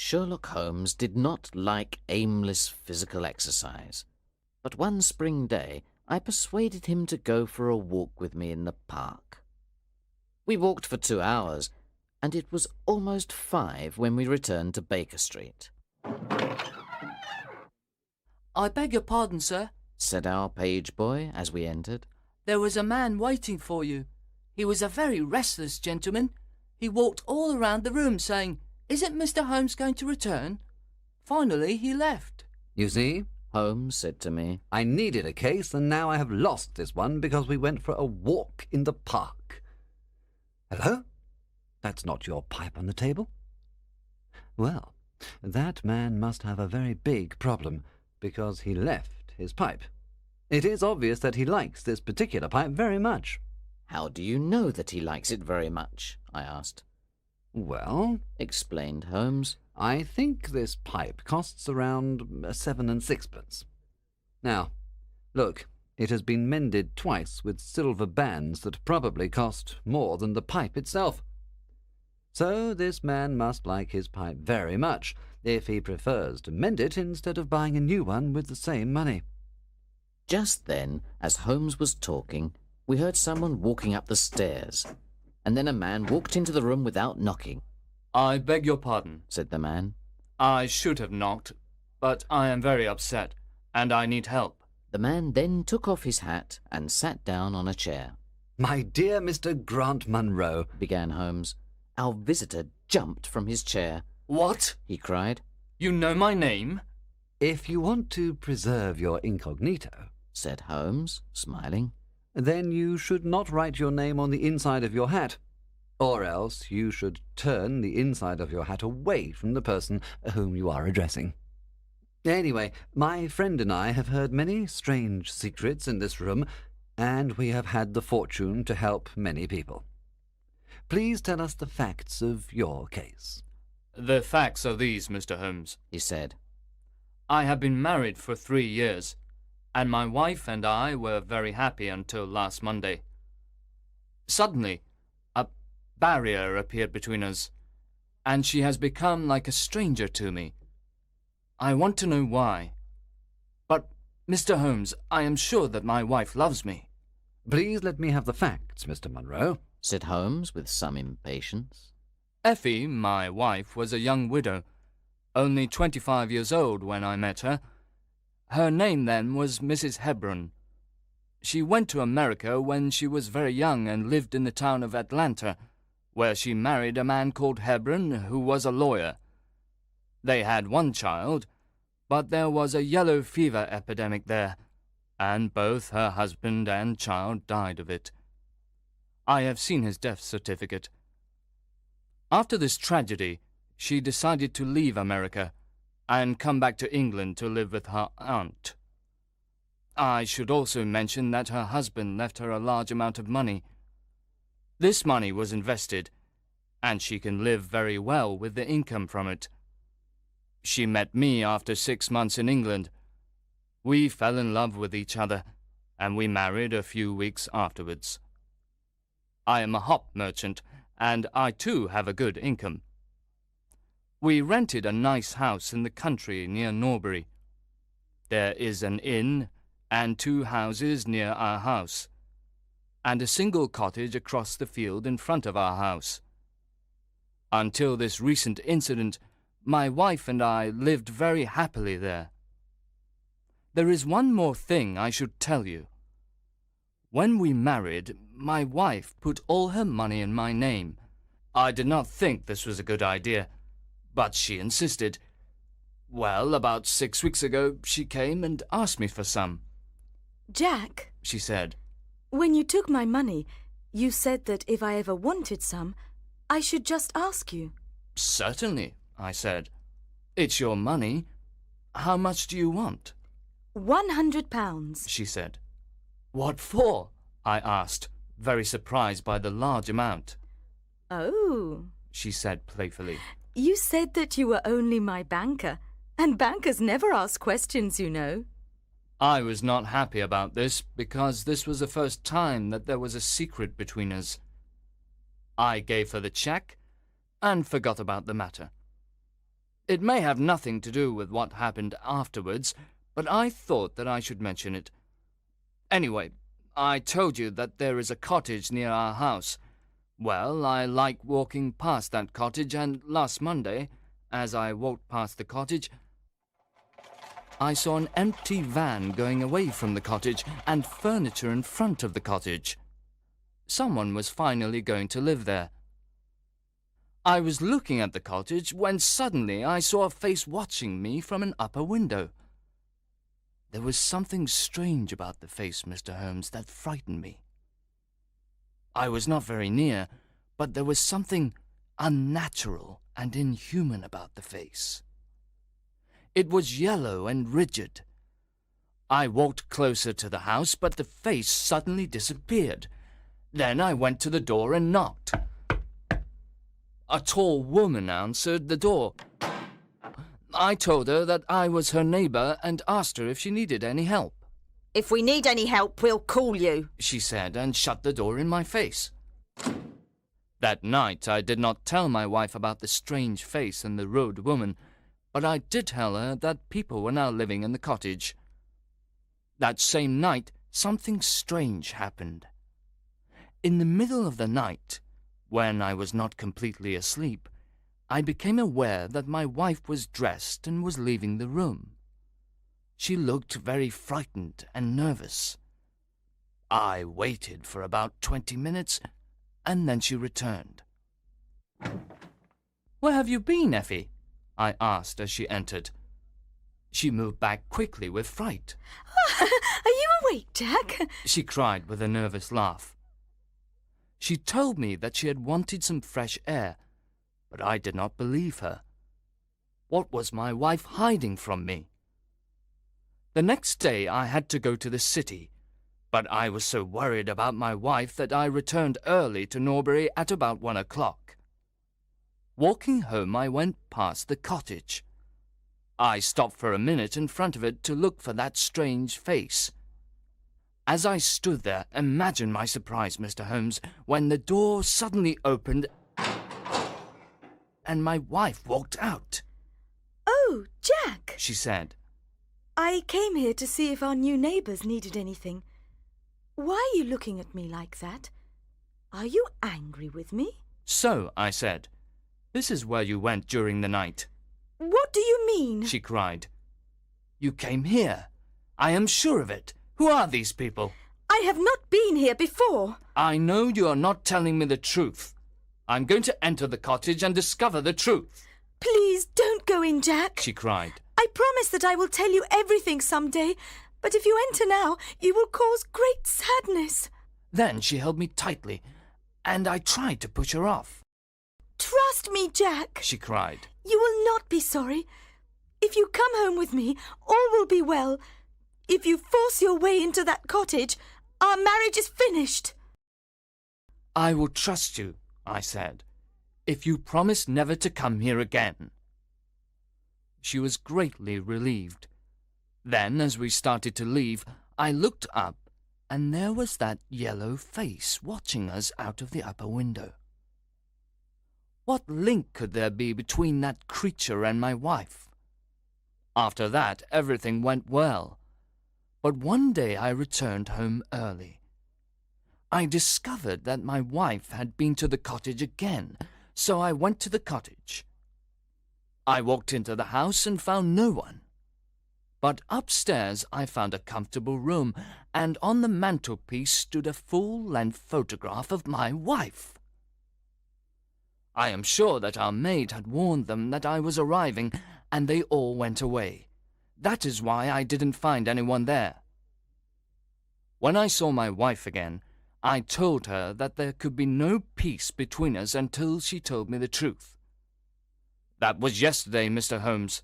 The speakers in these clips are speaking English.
Sherlock Holmes did not like aimless physical exercise, but one spring day I persuaded him to go for a walk with me in the park. We walked for 2 hours, and it was almost 5 when we returned to Baker Street. "I beg your pardon, sir," said our page boy as we entered. "There was a man waiting for you. He was a very restless gentleman. He walked all around the room saying, 'Isn't Mr. Holmes going to return?' Finally, he left." You see, Holmes said to me. I needed a case, and now I have lost this one because we went for a walk in the park. Hello? That's not your pipe on the table? Well, that man must have a very big problem, because he left his pipe. It is obvious that he likes this particular pipe very much. How do you know that he likes it very much? I asked. Well, explained Holmes, I think this pipe costs around 7 and 6pence. Now, look, it has been mended twice with silver bands that probably cost more than the pipe itself. So this man must like his pipe very much, if he prefers to mend it instead of buying a new one with the same money. Just then, as Holmes was talking, we heard someone walking up the stairs, and then a man walked into the room without knocking. "I beg your pardon," said the man. "I should have knocked, but I am very upset, and I need help." The man then took off his hat and sat down on a chair. "My dear Mr. Grant Munro," began Holmes. Our visitor jumped from his chair. "What?" he cried. "You know my name?" "If you want to preserve your incognito," said Holmes, smiling, "then you should not write your name on the inside of your hat, or else you should turn the inside of your hat away from the person whom you are addressing. Anyway, my friend and I have heard many strange secrets in this room, and we have had the fortune to help many people. Please tell us the facts of your case." "The facts are these, Mr. Holmes," he said. "I have been married for 3 years, and my wife and I were very happy until last Monday. Suddenly, a barrier appeared between us, and she has become like a stranger to me. I want to know why. But, Mr. Holmes, I am sure that my wife loves me." "Please let me have the facts, Mr. Munro," said Holmes with some impatience. "Effie, my wife, was a young widow, only 25 years old when I met her. Her name then was Mrs. Hebron. She went to America when she was very young and lived in the town of Atlanta, where she married a man called Hebron, who was a lawyer. They had one child, but there was a yellow fever epidemic there, and both her husband and child died of it. I have seen his death certificate. After this tragedy, she decided to leave America and come back to England to live with her aunt. I should also mention that her husband left her a large amount of money. This money was invested, and she can live very well with the income from it. She met me after 6 months in England. We fell in love with each other, and we married a few weeks afterwards. I am a hop merchant, and I too have a good income. We rented a nice house in the country near Norbury. There is an inn and 2 houses near our house, and a single cottage across the field in front of our house. Until this recent incident, my wife and I lived very happily there. There is one more thing I should tell you. When we married, my wife put all her money in my name. I did not think this was a good idea, but she insisted. Well, about 6 weeks ago, she came and asked me for some. "Jack," she said, "when you took my money, you said that if I ever wanted some, I should just ask you." "Certainly," I said. "It's your money. How much do you want?" £100, she said. "What for?" I asked, very surprised by the large amount. "Oh," she said playfully. "You said that you were only my banker, and bankers never ask questions, you know." I was not happy about this, because this was the first time that there was a secret between us. I gave her the cheque and forgot about the matter. It may have nothing to do with what happened afterwards, but I thought that I should mention it. Anyway, I told you that there is a cottage near our house. Well, I like walking past that cottage, and last Monday, as I walked past the cottage, I saw an empty van going away from the cottage and furniture in front of the cottage. Someone was finally going to live there. I was looking at the cottage when suddenly I saw a face watching me from an upper window. There was something strange about the face, Mr. Holmes, that frightened me. I was not very near, but there was something unnatural and inhuman about the face. It was yellow and rigid. I walked closer to the house, but the face suddenly disappeared. Then I went to the door and knocked. A tall woman answered the door. I told her that I was her neighbour and asked her if she needed any help. If we need any help, we'll call you, She said, and shut the door in my face. That night I did not tell my wife about the strange face and the rude woman, but I did tell her that people were now living in the cottage. That same night, something strange happened. In the middle of the night, when I was not completely asleep, I became aware that my wife was dressed and was leaving the room. She looked very frightened and nervous. I waited for about 20 minutes, and then she returned. "Where have you been, Effie?" I asked as she entered. She moved back quickly with fright. Are you awake, Jack? She cried with a nervous laugh. She told me that she had wanted some fresh air, but I did not believe her. What was my wife hiding from me? The next day I had to go to the city, but I was so worried about my wife that I returned early to Norbury at about 1 o'clock. Walking home, I went past the cottage. I stopped for a minute in front of it to look for that strange face. As I stood there, imagine my surprise, Mr. Holmes, when the door suddenly opened and my wife walked out. Oh, Jack! She said. I came here to see if our new neighbours needed anything. Why are you looking at me like that? Are you angry with me? So, I said, this is where you went during the night. What do you mean? She cried. You came here. I am sure of it. Who are these people? I have not been here before. I know you are not telling me the truth. I'm going to enter the cottage and discover the truth. Please don't go in, Jack. She cried. I promise that I will tell you everything someday, but if you enter now, you will cause great sadness. Then she held me tightly, and I tried to push her off. Trust me, Jack. She cried. You will not be sorry. If you come home with me, all will be well. If you force your way into that cottage, our marriage is finished. I will trust you, I said, if you promise never to come here again. She was greatly relieved. Then, as we started to leave, I looked up, and there was that yellow face watching us out of the upper window. What link could there be between that creature and my wife? After that, everything went well. But one day I returned home early. I discovered that my wife had been to the cottage again, so I went to the cottage. I walked into the house and found no one. But upstairs I found a comfortable room, and on the mantelpiece stood a full-length photograph of my wife. I am sure that our maid had warned them that I was arriving, and they all went away. That is why I didn't find anyone there. When I saw my wife again, I told her that there could be no peace between us until she told me the truth. That was yesterday, Mr. Holmes,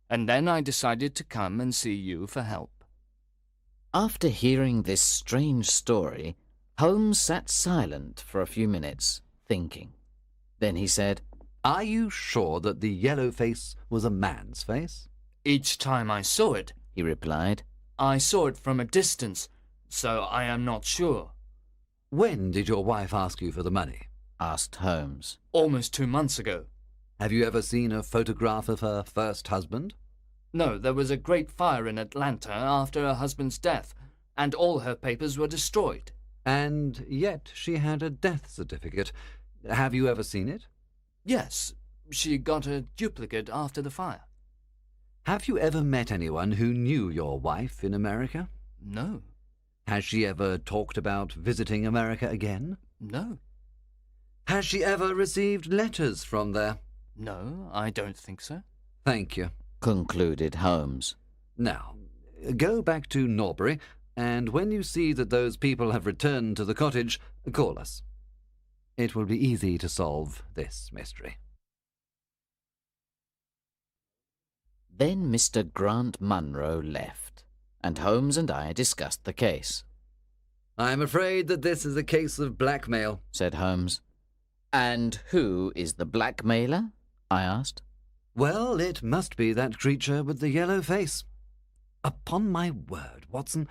and then I decided to come and see you for help. After hearing this strange story, Holmes sat silent for a few minutes, thinking. Then he said, Are you sure that the yellow face was a man's face? Each time I saw it, he replied. I saw it from a distance, so I am not sure. When did your wife ask you for the money? Asked Holmes. Almost 2 months ago. Have you ever seen a photograph of her first husband? No, there was a great fire in Atlanta after her husband's death, and all her papers were destroyed. And yet she had a death certificate. Have you ever seen it? Yes, she got a duplicate after the fire. Have you ever met anyone who knew your wife in America? No, Has she ever talked about visiting America again? no, Has she ever received letters from there? no, I don't think so. Thank you. concluded Holmes. Now, go back to Norbury, and when you see that those people have returned to the cottage, call us. It will be easy to solve this mystery. Then Mr. Grant Munro left, and Holmes and I discussed the case. I'm afraid that this is a case of blackmail, Said Holmes. And who is the blackmailer? I asked. Well, it must be that creature with the yellow face. Upon my word, Watson,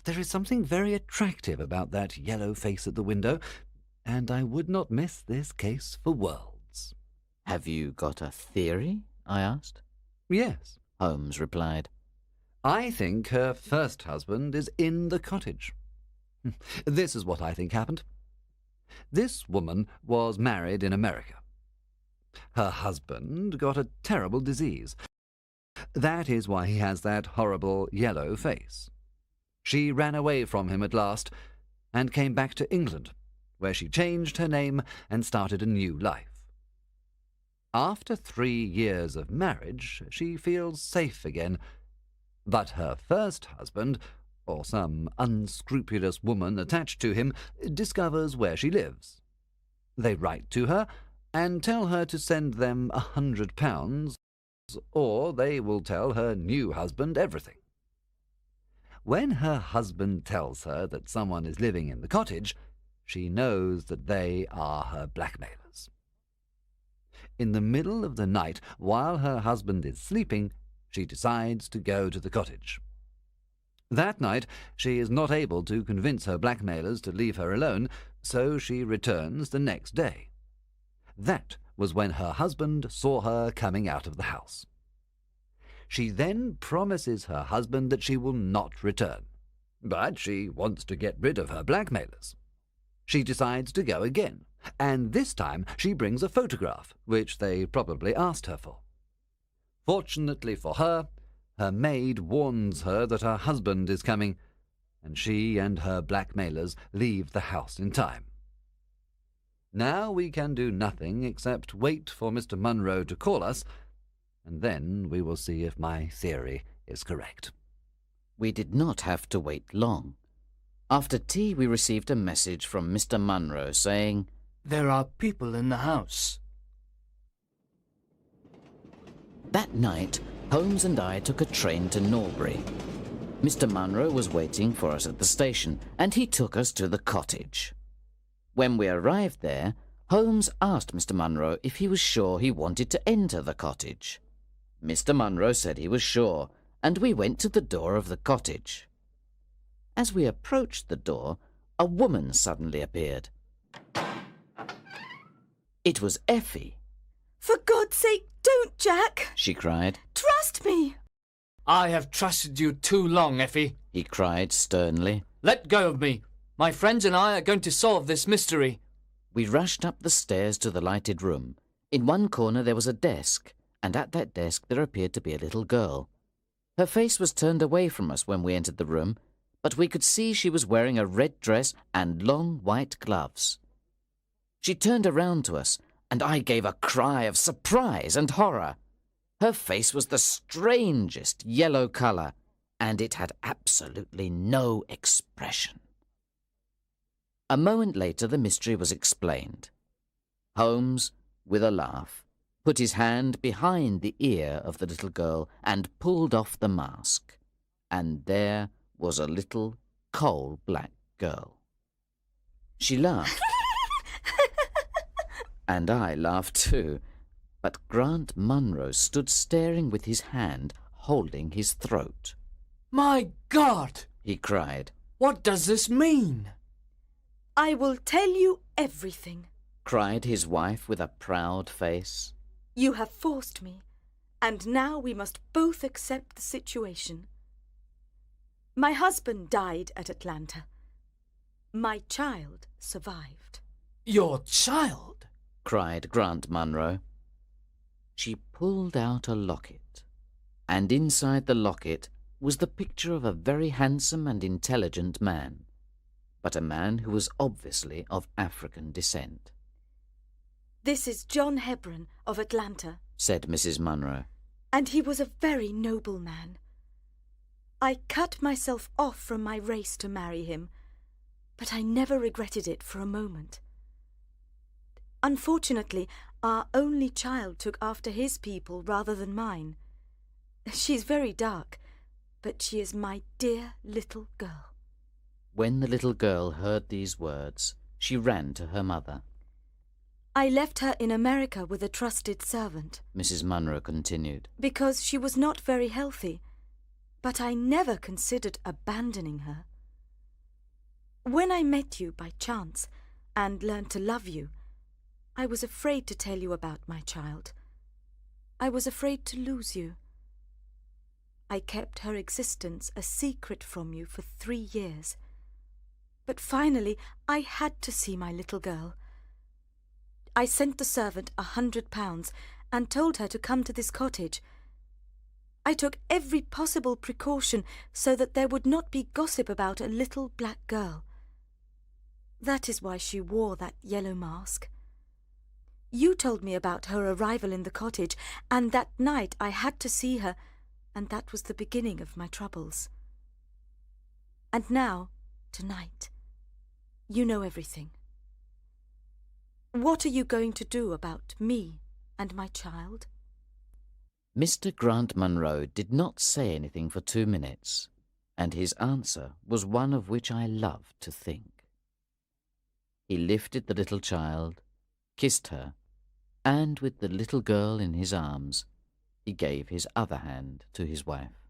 there is something very attractive about that yellow face at the window, and I would not miss this case for worlds. Have you got a theory? I asked. Yes, Holmes replied. I think her first husband is in the cottage. This is what I think happened. This woman was married in America. Her husband got a terrible disease. That is why he has that horrible yellow face. She ran away from him at last and came back to England, where she changed her name and started a new life. After 3 years of marriage, she feels safe again. But her first husband, or some unscrupulous woman attached to him, discovers where she lives. They write to her and tell her to send them £100, or they will tell her new husband everything. When her husband tells her that someone is living in the cottage, she knows that they are her blackmailers. In the middle of the night, while her husband is sleeping, she decides to go to the cottage. That night, she is not able to convince her blackmailers to leave her alone, so she returns the next day. That was when her husband saw her coming out of the house. She then promises her husband that she will not return, but she wants to get rid of her blackmailers. She decides to go again, and this time she brings a photograph, which they probably asked her for. Fortunately for her, her maid warns her that her husband is coming, and she and her blackmailers leave the house in time. Now we can do nothing except wait for Mr. Munro to call us, and then we will see if my theory is correct. We did not have to wait long. After tea, we received a message from Mr. Munro saying, There are people in the house. That night, Holmes and I took a train to Norbury. Mr. Munro was waiting for us at the station, and he took us to the cottage. When we arrived there, Holmes asked Mr. Munro if he was sure he wanted to enter the cottage. Mr. Munro said he was sure, and we went to the door of the cottage. As we approached the door, a woman suddenly appeared. It was Effie. For God's sake, don't, Jack! She cried. Trust me! I have trusted you too long, Effie. He cried sternly. Let go of me. My friends and I are going to solve this mystery. We rushed up the stairs to the lighted room. In one corner there was a desk, and at that desk there appeared to be a little girl. Her face was turned away from us when we entered the room, but we could see she was wearing a red dress and long white gloves. She turned around to us, and I gave a cry of surprise and horror. Her face was the strangest yellow colour, and it had absolutely no expression. A moment later the mystery was explained. Holmes, with a laugh, put his hand behind the ear of the little girl and pulled off the mask, and there was a little coal-black girl. She laughed, and I laughed too, but Grant Munro stood staring with his hand holding his throat. My God! He cried. What does this mean? I will tell you everything. Cried his wife with a proud face. You have forced me, and now we must both accept the situation. My husband died at Atlanta. My child survived. Your child? cried Grant Munro. She pulled out a locket, and inside the locket was the picture of a very handsome and intelligent man, but a man who was obviously of African descent. This is John Hebron of Atlanta, said Mrs. Munro. And he was a very noble man. I cut myself off from my race to marry him, but I never regretted it for a moment. Unfortunately, our only child took after his people rather than mine. She's very dark, but she is my dear little girl. When the little girl heard these words, she ran to her mother. I left her in America with a trusted servant, Mrs. Munro continued, because she was not very healthy, but I never considered abandoning her. When I met you by chance and learned to love you, I was afraid to tell you about my child. I was afraid to lose you. I kept her existence a secret from you for 3 years. But finally, I had to see my little girl. I sent the servant £100 and told her to come to this cottage. I took every possible precaution so that there would not be gossip about a little black girl. That is why she wore that yellow mask. You told me about her arrival in the cottage, and that night I had to see her, and that was the beginning of my troubles. And now, tonight, you know everything. What are you going to do about me and my child? Mr. Grant Munro did not say anything for 2 minutes, and his answer was one of which I loved to think. He lifted the little child, kissed her, and with the little girl in his arms, he gave his other hand to his wife.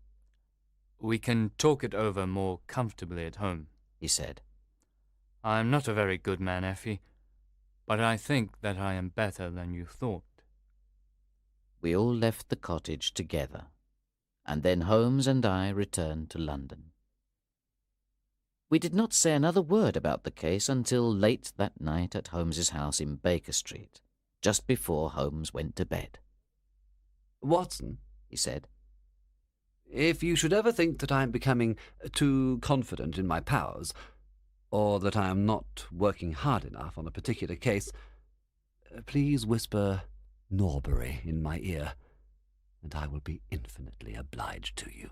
We can talk it over more comfortably at home, he said. I am not a very good man, Effie, but I think that I am better than you thought. We all left the cottage together, and then Holmes and I returned to London. We did not say another word about the case until late that night at Holmes's house in Baker Street, just before Holmes went to bed. Watson, he said, if you should ever think that I am becoming too confident in my powers, or that I am not working hard enough on a particular case, please whisper Norbury in my ear, and I will be infinitely obliged to you.